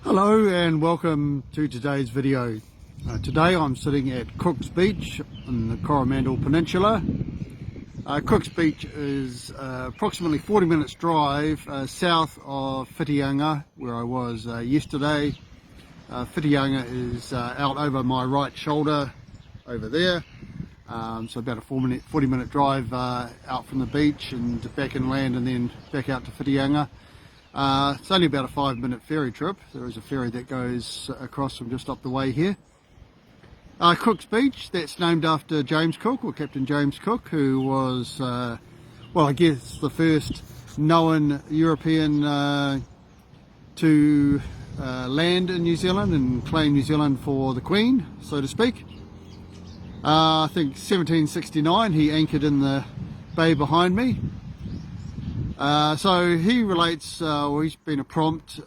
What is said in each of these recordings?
Hello and welcome to today's video. Today I'm sitting at Cook's Beach in the Coromandel Peninsula. Cook's Beach is approximately 40 minutes drive south of Whitianga, where I was yesterday. Whitianga is out over my right shoulder over there. So about a 40 minute drive out from the beach and back inland and then back out to Whitianga. It's only about a 5-minute ferry trip. There is a ferry that goes across from just up the way here. Cook's Beach, that's named after James Cook, or Captain James Cook, who was, well, I guess the first known European to land in New Zealand and claim New Zealand for the Queen, so to speak. I think 1769 he anchored in the bay behind me. So he relates, or he's been a prompt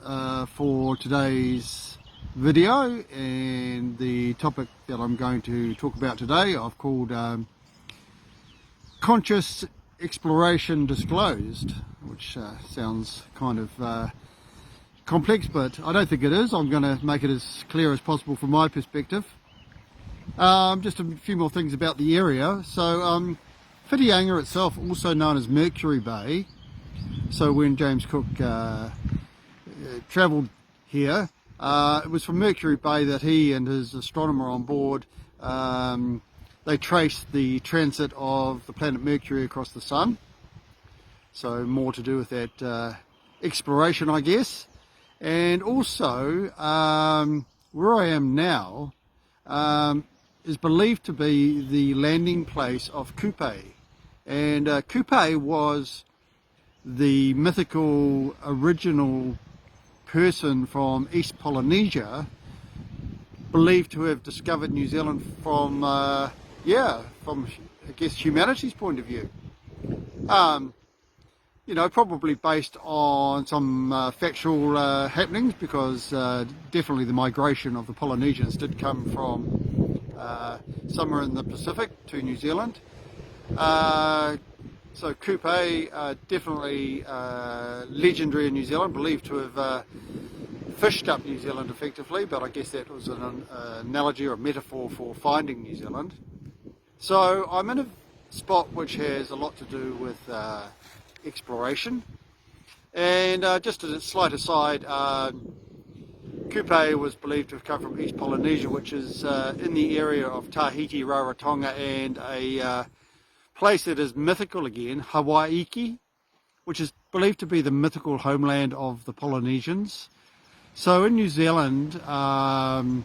for today's video, and the topic that I'm going to talk about today I've called Conscious Exploration Disclosed, which sounds kind of complex, but I don't think it is. I'm going to make it as clear as possible from my perspective. Just a few more things about the area. So Whitianga itself, also known as Mercury Bay. So when James Cook travelled here, it was from Mercury Bay that he and his astronomer on board, they traced the transit of the planet Mercury across the Sun. So more to do with that exploration, I guess. And also, where I am now is believed to be the landing place of Kupe. And Kupe was the mythical original person from East Polynesia, believed to have discovered New Zealand from I guess humanity's point of view. You know, probably based on some factual happenings, because definitely the migration of the Polynesians did come from somewhere in the Pacific to New Zealand. So Kupe, definitely legendary in New Zealand, believed to have fished up New Zealand effectively, but I guess that was an analogy or a metaphor for finding New Zealand. So I'm in a spot which has a lot to do with exploration. And just as a slight aside, Kupe was believed to have come from East Polynesia, which is in the area of Tahiti, Rarotonga, and a place that is mythical again, Hawaii, which is believed to be the mythical homeland of the Polynesians. So in New Zealand, the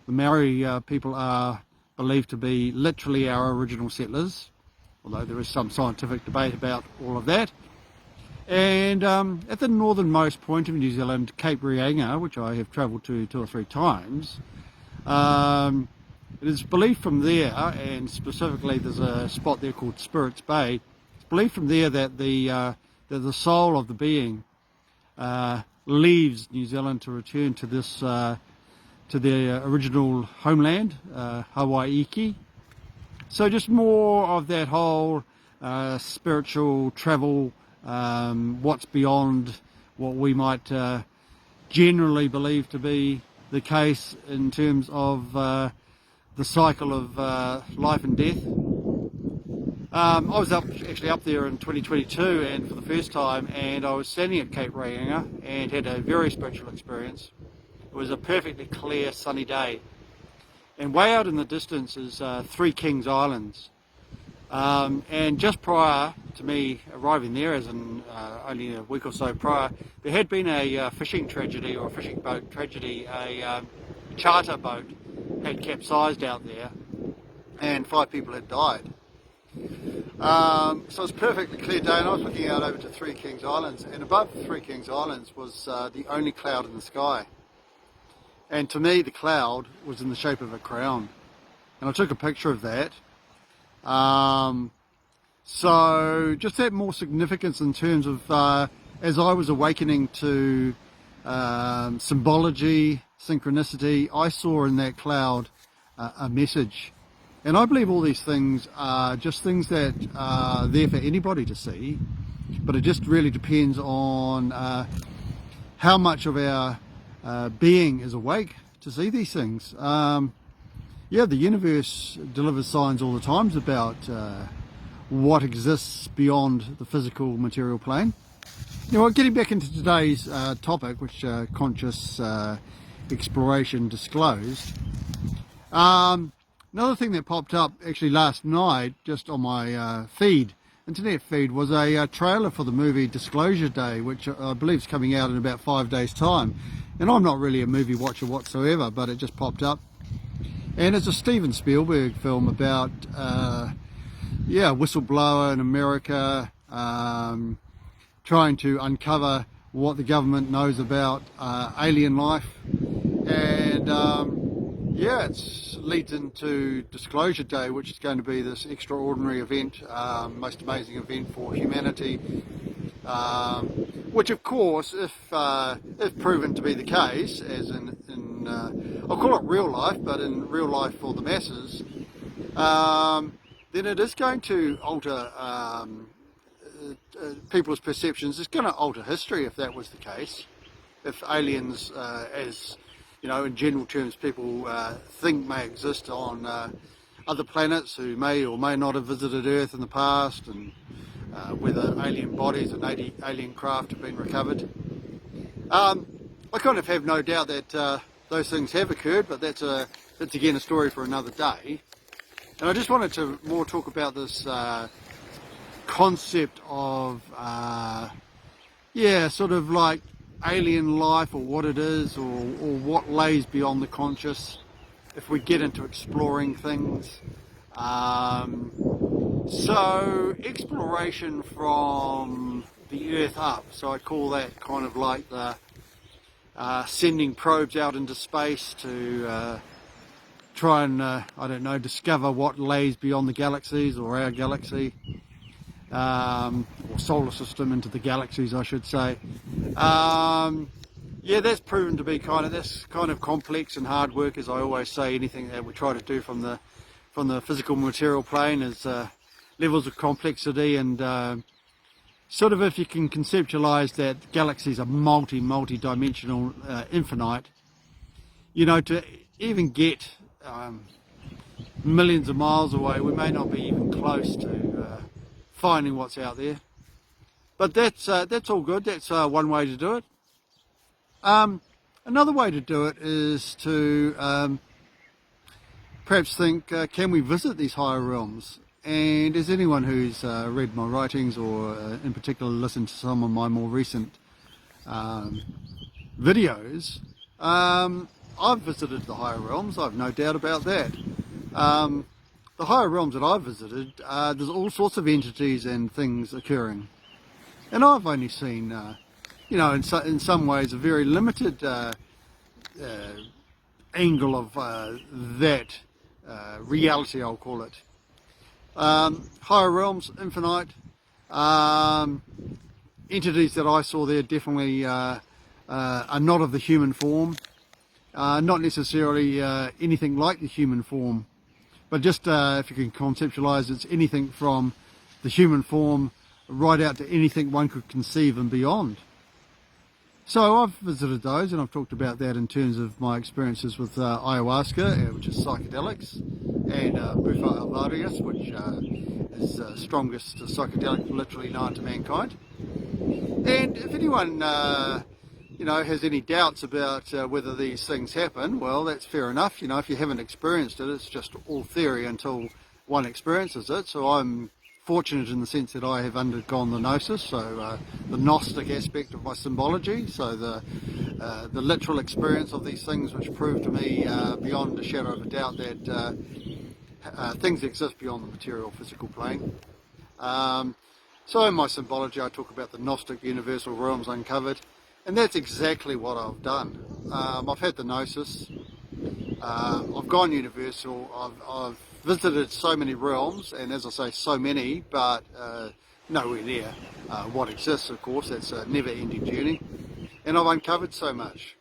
Maori people are believed to be literally our original settlers, although there is some scientific debate about all of that. And at the northernmost point of New Zealand, Cape Reinga, which I have travelled to 2 or 3 times, it is believed from there, and specifically there's a spot there called Spirits Bay, it's believed from there that the soul of the being leaves New Zealand to return to this to their original homeland, Hawaii. So just more of that whole spiritual travel, what's beyond what we might generally believe to be the case in terms of the cycle of life and death. I was actually up there in 2022, and for the first time, and I was standing at Cape Reinga and had a very spiritual experience. It was a perfectly clear sunny day, and way out in the distance is Three Kings Islands. And just prior to me arriving there, as in only a week or so prior, there had been a fishing tragedy, or a fishing boat tragedy. A charter boat had capsized out there and 5 people had died. So it was a perfectly clear day, and I was looking out over to Three Kings Islands, and above Three Kings Islands was the only cloud in the sky. And to me the cloud was in the shape of a crown, and I took a picture of that. So just that more significance in terms of as I was awakening to symbology, synchronicity, I saw in that cloud a message. And I believe all these things are just things that are there for anybody to see, but it just really depends on how much of our being is awake to see these things. Yeah, the universe delivers signs all the time about what exists beyond the physical material plane. Now, getting back into today's topic, which conscious exploration disclosed. Another thing that popped up actually last night, just on my internet feed, was a trailer for the movie Disclosure Day, which I believe is coming out in about 5 days' time. And I'm not really a movie watcher whatsoever, but it just popped up. And it's a Steven Spielberg film about, a whistleblower in America trying to uncover what the government knows about alien life. And it leads into Disclosure Day, which is going to be this extraordinary event, most amazing event for humanity. Which, of course, if proven to be the case, as in I'll call it real life, but in real life for the masses, then it is going to alter people's perceptions. It's going to alter history if that was the case. If aliens, as you know, in general terms, people think may exist on other planets who may or may not have visited Earth in the past, and whether alien bodies and alien craft have been recovered. I kind of have no doubt that those things have occurred, but that's again a story for another day. And I just wanted to more talk about this concept of sort of like alien life, or what it is, or what lays beyond the conscious if we get into exploring things. So exploration from the Earth up, so I call that kind of like the sending probes out into space to try and discover what lays beyond the galaxies, or our galaxy, or solar system into the galaxies, I should say. That's proven to be kind of complex and hard work, as I always say. Anything that we try to do from the physical material plane is levels of complexity, and sort of, if you can conceptualize that galaxies are multi-dimensional, infinite, to even get millions of miles away, we may not be even close to finding what's out there. But that's all good. That's one way to do it. Another way to do it is to perhaps think, can we visit these higher realms? And as anyone who's read my writings, or in particular listened to some of my more recent videos, I've visited the higher realms. I've no doubt about that. The higher realms that I've visited, there's all sorts of entities and things occurring. And I've only seen, in some ways, a very limited angle of that reality, I'll call it. Higher realms, infinite. Entities that I saw there definitely are not of the human form. Not necessarily anything like the human form, but just if you can conceptualize, it's anything from the human form right out to anything one could conceive and beyond. So I've visited those, and I've talked about that in terms of my experiences with ayahuasca, which is psychedelics, and Bufa alvarius, which is the strongest psychedelic literally known to mankind. And if anyone has any doubts about whether these things happen, well, that's fair enough. If you haven't experienced it, it's just all theory until one experiences it. So I'm fortunate in the sense that I have undergone the Gnosis, so the Gnostic aspect of my symbology, so the literal experience of these things, which proved to me beyond a shadow of a doubt that things exist beyond the material physical plane. So in my symbology, I talk about the Gnostic universal realms uncovered, and that's exactly what I've done. I've had the Gnosis, I've gone universal, I've visited so many realms, and as I say, so many, but nowhere near what exists, of course. That's a never-ending journey, and I've uncovered so much.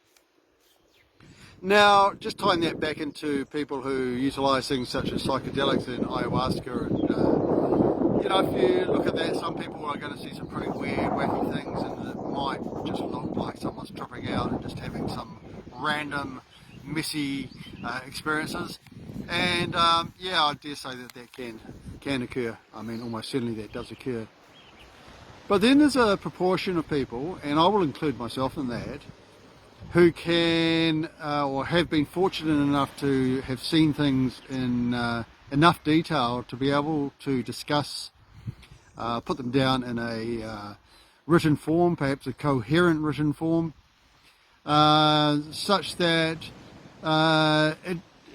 Now, just tying that back into people who utilise things such as psychedelics and ayahuasca, and if you look at that, some people are going to see some pretty weird, wacky things, and it might just look like someone's tripping out and just having some random, messy experiences. And yeah, I dare say that can occur. I mean, almost certainly that does occur. But then there's a proportion of people, and I will include myself in that, who can or have been fortunate enough to have seen things in enough detail to be able to discuss, put them down in a written form, perhaps a coherent written form, such that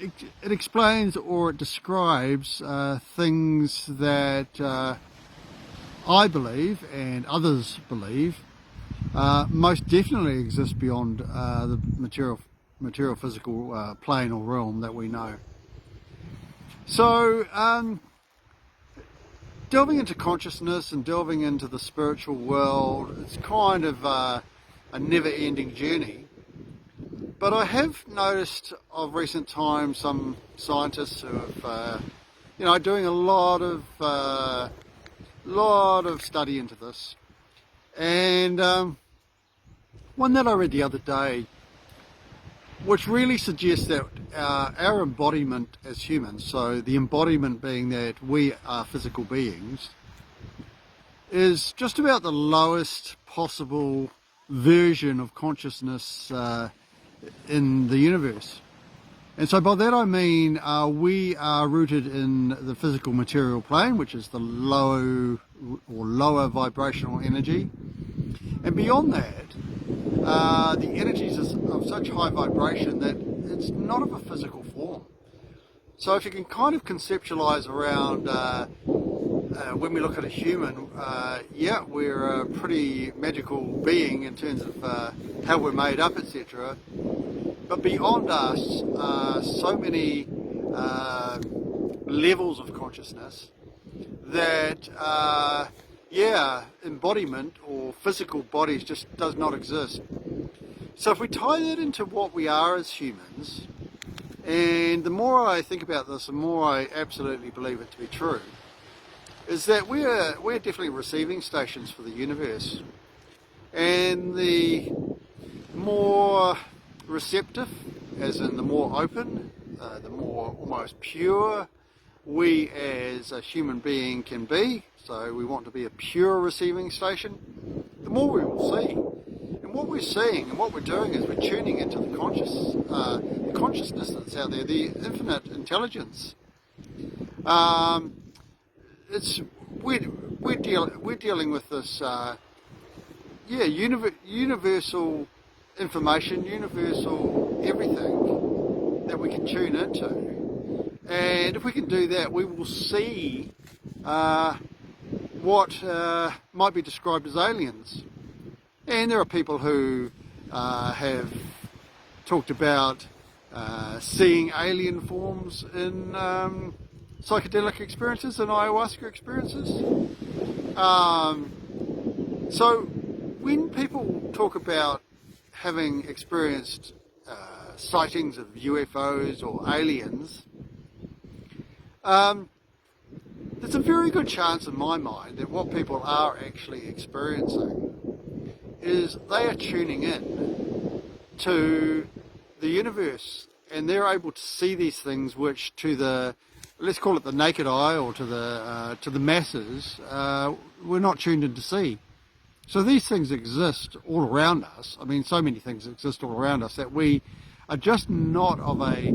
it explains or it describes things that I believe and others believe most definitely exist beyond the material physical plane or realm that we know. So delving into consciousness and delving into the spiritual world, it's kind of a never-ending journey. But I have noticed of recent times some scientists who have, doing a lot of study into this. And one that I read the other day, which really suggests that our embodiment as humans, so the embodiment being that we are physical beings, is just about the lowest possible version of consciousness in the universe. And so by that I mean we are rooted in the physical material plane, which is the lower vibrational energy. And beyond that, the energy is of such high vibration that it's not of a physical form. So if you can kind of conceptualize around when we look at a human, yeah, we're a pretty magical being in terms of how we're made up, etc. But beyond us are so many levels of consciousness that embodiment or physical bodies just does not exist. So if we tie that into what we are as humans, and the more I think about this, the more I absolutely believe it to be true, is that we're definitely receiving stations for the universe. And the more receptive, as in the more open, the more almost pure we as a human being can be, so we want to be a pure receiving station, the more we will see. And what we're seeing and what we're doing is we're tuning into the consciousness that's out there, the infinite intelligence. We're dealing with this universal information, universal everything that we can tune into. And if we can do that, we will see what might be described as aliens. And there are people who have talked about seeing alien forms in psychedelic experiences and ayahuasca experiences. So when people talk about having experienced sightings of UFOs or aliens, there's a very good chance in my mind that what people are actually experiencing is they are tuning in to the universe, and they're able to see these things which to the, let's call it the naked eye, or to the masses, we're not tuned in to see. So these things exist all around us. I mean, so many things exist all around us that we are just not of a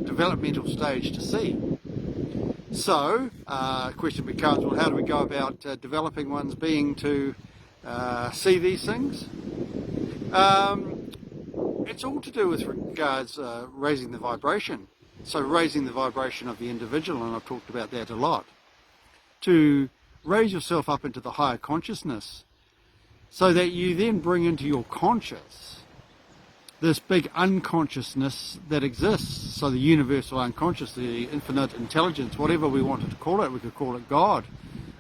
developmental stage to see. So the question becomes, well, how do we go about developing one's being to see these things? It's all to do with regards raising the vibration. So raising the vibration of the individual, and I've talked about that a lot. To raise yourself up into the higher consciousness, so that you then bring into your conscious this big unconsciousness that exists. So the universal unconscious, the infinite intelligence, whatever we wanted to call it, we could call it God,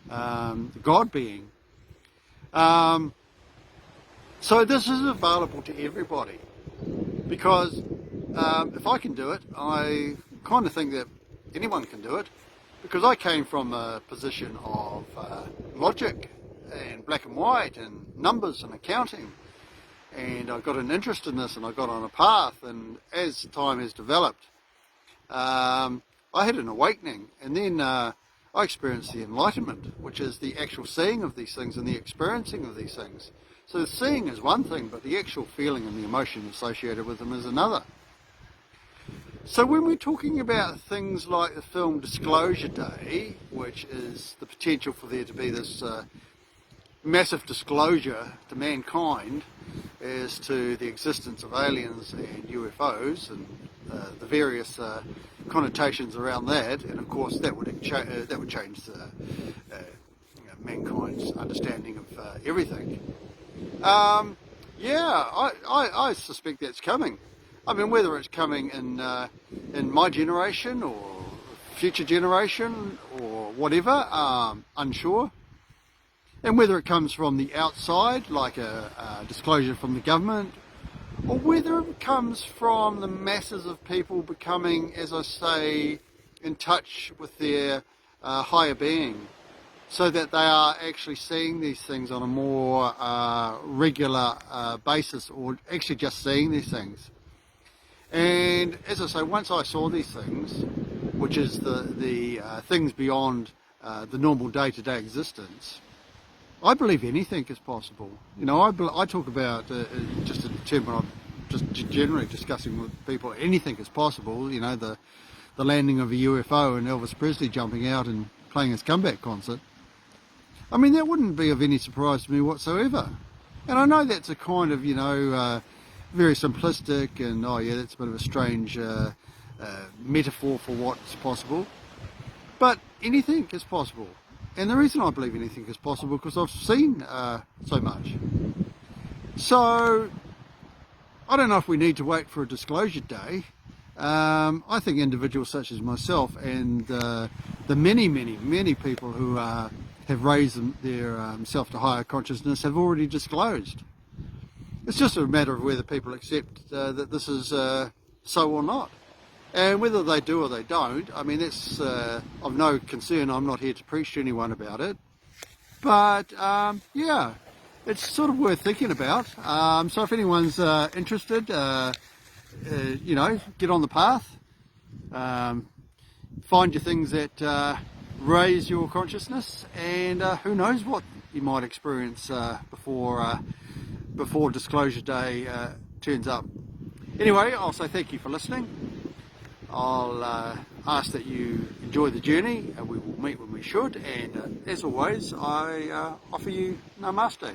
the God being. So this is available to everybody, because if I can do it, I kind of think that anyone can do it, because I came from a position of logic and black and white and numbers and accounting, and I got an interest in this, and I got on a path, and as time has developed, I had an awakening, and then I experienced the enlightenment, which is the actual seeing of these things and the experiencing of these things. So the seeing is one thing, but the actual feeling and the emotion associated with them is another. So when we're talking about things like the film Disclosure Day, which is the potential for there to be this massive disclosure to mankind as to the existence of aliens and UFOs and the various connotations around that, and of course that would change mankind's understanding of everything. I suspect that's coming. I mean, whether it's coming in my generation or future generation or whatever, unsure. And whether it comes from the outside, like a disclosure from the government, or whether it comes from the masses of people becoming, as I say, in touch with their higher being, so that they are actually seeing these things on a more regular basis, or actually just seeing these things. And as I say, once I saw these things, which is the things beyond the normal day-to-day existence, I believe anything is possible. You know, I talk about, just a term when I'm just generally discussing with people, anything is possible. You know, the landing of a UFO and Elvis Presley jumping out and playing his comeback concert. I mean, that wouldn't be of any surprise to me whatsoever. And I know that's a kind of, very simplistic and, oh yeah, that's a bit of a strange metaphor for what's possible. But anything is possible. And the reason I believe anything is possible because I've seen so much. So I don't know if we need to wait for a disclosure day. I think individuals such as myself and the many people who have raised their self to higher consciousness have already disclosed. It's just a matter of whether people accept that this is so or not. And whether they do or they don't, I mean, that's of no concern. I'm not here to preach to anyone about it. But, yeah, it's sort of worth thinking about. So if anyone's interested, get on the path. Find your things that raise your consciousness. And who knows what you might experience before Disclosure Day turns up. Anyway, I'll say thank you for listening. I'll ask that you enjoy the journey, and we will meet when we should. And as always, I offer you Namaste.